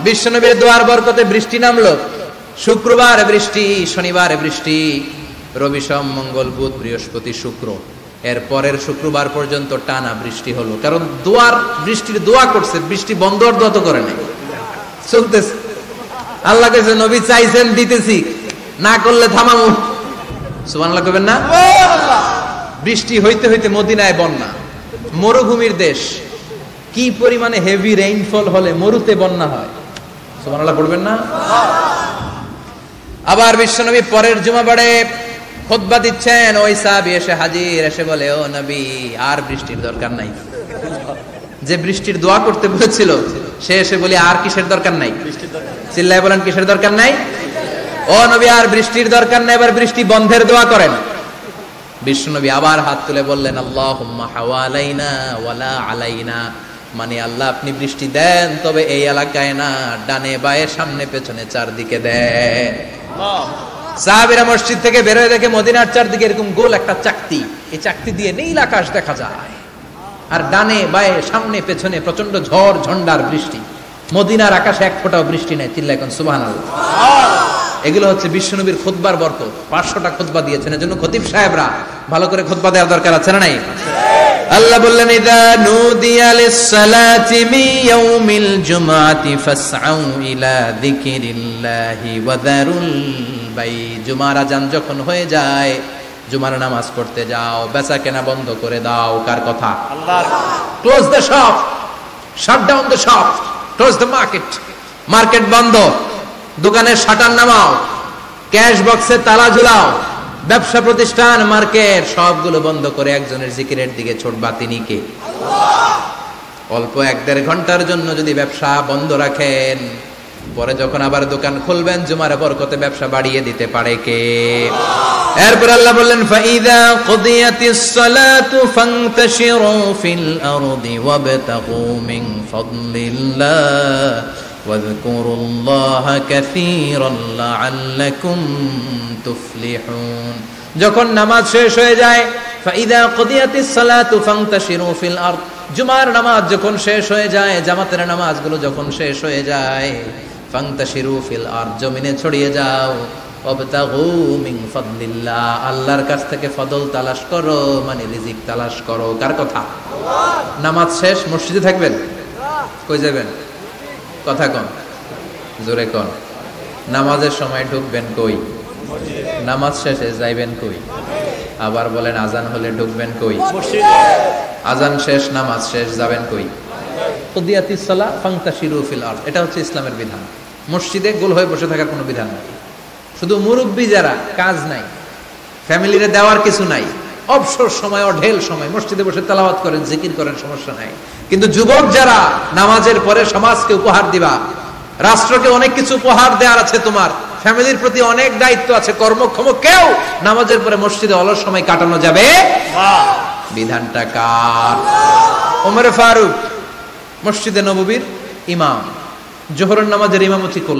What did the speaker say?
বিশ্বনবীর দোয়ার বরকতে বৃষ্টি নামলো। শুক্রবার বৃষ্টি, শনিবার বৃষ্টি, রবি সোম মঙ্গল বুধ বৃহস্পতি শুক্র, এর পরের শুক্রবার পর্যন্ত টানা বৃষ্টি হলো। কারণ বৃষ্টির দোয়া করছে, বৃষ্টি বন্ধ আর দোয়া তো করে নাই, চলতেছে। আল্লাহ কাছে নবী চাইছেন, দিতেছি, না করলে থামামু। সুবহানাল্লাহ কইবেন না? বৃষ্টি হইতে হইতে মদিনায় বন্যা, মরুভূমির দেশ, কি পরিমাণে হেভি রেইনফল হলে মরুতে বন্যা হয়। সুবহানাল্লাহ পড়বেন না? আবার বিশ্বনবী পরের জুমাবারে খুতবা দিচ্ছেন, ওই সাহাবী এসে হাজির, এসে বলে, ও নবী, আর বৃষ্টির দরকার নাই। যে বৃষ্টির দোয়া করতে বলেছিল সে এসে বলে, আর কিসের দরকার নাই? চিল্লায় বলেন, কিসের দরকার নাই? ও নবী, আর বৃষ্টির দরকার নাই, এবার বৃষ্টি বন্ধের দোয়া করেন। বিশ্বনবী আবার হাত তুলে বললেন, আল্লাহুম্মা হাওয়ালাইনা ওয়ালা আলাইনা, মানে আল্লাহ আপনি বৃষ্টি দেন, তবে এই এলাকায় না, ডানে বায়ে সামনে পেছনে চারদিকে দেন। সাহাবীরা মসজিদ থেকে বের হয়ে দেখে মদিনার চারদিকে এরকম গোল একটা চাকতি, এই চাকতি দিয়ে নীল আকাশ দেখা যায়, আর ডানে বায়ে সামনে পেছনে প্রচন্ড ঝড় ঝন্ডার বৃষ্টি। মদিনার আকাশে এক ফোঁটাও বৃষ্টি নেই। চিল্লায় এখন সুবহানাল্লাহ। এগুলো হচ্ছে বিশ্বনবীর খুতবার বরকত। 500টা খুতবা দিয়েছেন, এজন্য খতিব সাহেবরা ভালো করে খুতবা দেওয়ার দরকার আছে না নাই? আল্লাহ বললেন, ইযা নুদিয়া লিস-সালাতি মিন ইয়াউমিল জুমআতি ফাসআউ ইলা যিকিরিল্লাহি ওয়া যারুল বাই। জুমার আযান যখন হয়ে যায়, জুমার নামাজ পড়তে যাও, বেচা কেনা বন্ধ করে দাও। কার কথা? আল্লাহর। Close the shop, shut down the shop, close the market. Market বন্ধ, দোকানের শাটার নামাও, ক্যাশ বক্সে তালা ঝুলাও, ব্যবসা প্রতিষ্ঠান মার্কেট সবগুলো বন্ধ করে একজনের জিকিরের দিকে ছোটবা। তিনি কে? অল্প 1-1.5 ঘন্টার জন্য যদি ব্যবসা বন্ধ রাখেন, পরে যখন আবার দোকান খুলবেন, জুমার বরকতে ব্যবসা বাড়িয়ে দিতে পারে কে? এরপর আল্লাহ বললেন, ফাইদা কুদিয়াতিস সালাতু ফান্তাশিরু ফিল আরদি ওয়াবতাগু মিন ফাদলিল্লাহ ওয়াযকুরুল্লাহা কাসীরান লাআল্লাকুম তুফলিহুন। যখন নামাজ শেষ হয়ে যায়, ফাইদা কুদিয়াতিস সালাতু ফান্তাশিরু ফিল আরদ, জুমার নামাজ যখন শেষ হয়ে যায়, জামাতের নামাজগুলো যখন শেষ হয়ে যায়, ফান্তাশিরু ফিল আরদ, জমিনে ছড়িয়ে যাও, ওয়াবতাগু মিন ফাদলিল্লাহ, আল্লাহর কাছ থেকে ফদল তালাশ করো, মানে রিজিক তালাশ করো। কার কথা? আল্লাহ। নামাজ শেষ মসজিদে থাকবেন? কই যাবেন? কথা কন, জোরে কন। নামাজের সময় ঢুকবেন কই? নামাজ শেষে যাইবেন কই? আবার বলেন, আজান হলে ঢুকবেন কই? আজান শেষ, নামাজ শেষ, যাবেন কই? কুদিয়াতিস সালাহ ফান্তাশিরু ফিল আরদ। এটা হচ্ছে ইসলামের বিধান। মসজিদে গোল হয়ে বসে থাকার কোনো বিধান নেই। শুধু মুরব্বী যারা, কাজ নাই, ফ্যামিলিরে দেওয়ার কিছু নাই, অবসর সময়, অঢেল সময় মসজিদে বসে তেলাওয়াত করেন, জিকির করেন, সমস্যা নাই। কিন্তু যুবক যারা, নামাজের পরে সমাজকে উপহার দিবা, রাষ্ট্রকে অনেক কিছু উপহার দেওয়ার আছে, তোমার ফ্যামিলির প্রতি অনেক দায়িত্ব আছে, কর্মক্ষম কেউ নামাজের পরে মসজিদে অলস সময় কাটানো যাবে না। বিধানটা কার? ওমর ফারুক মসজিদে নববীর ইমাম, জোহরের নামাজের ইমামতি করলেন।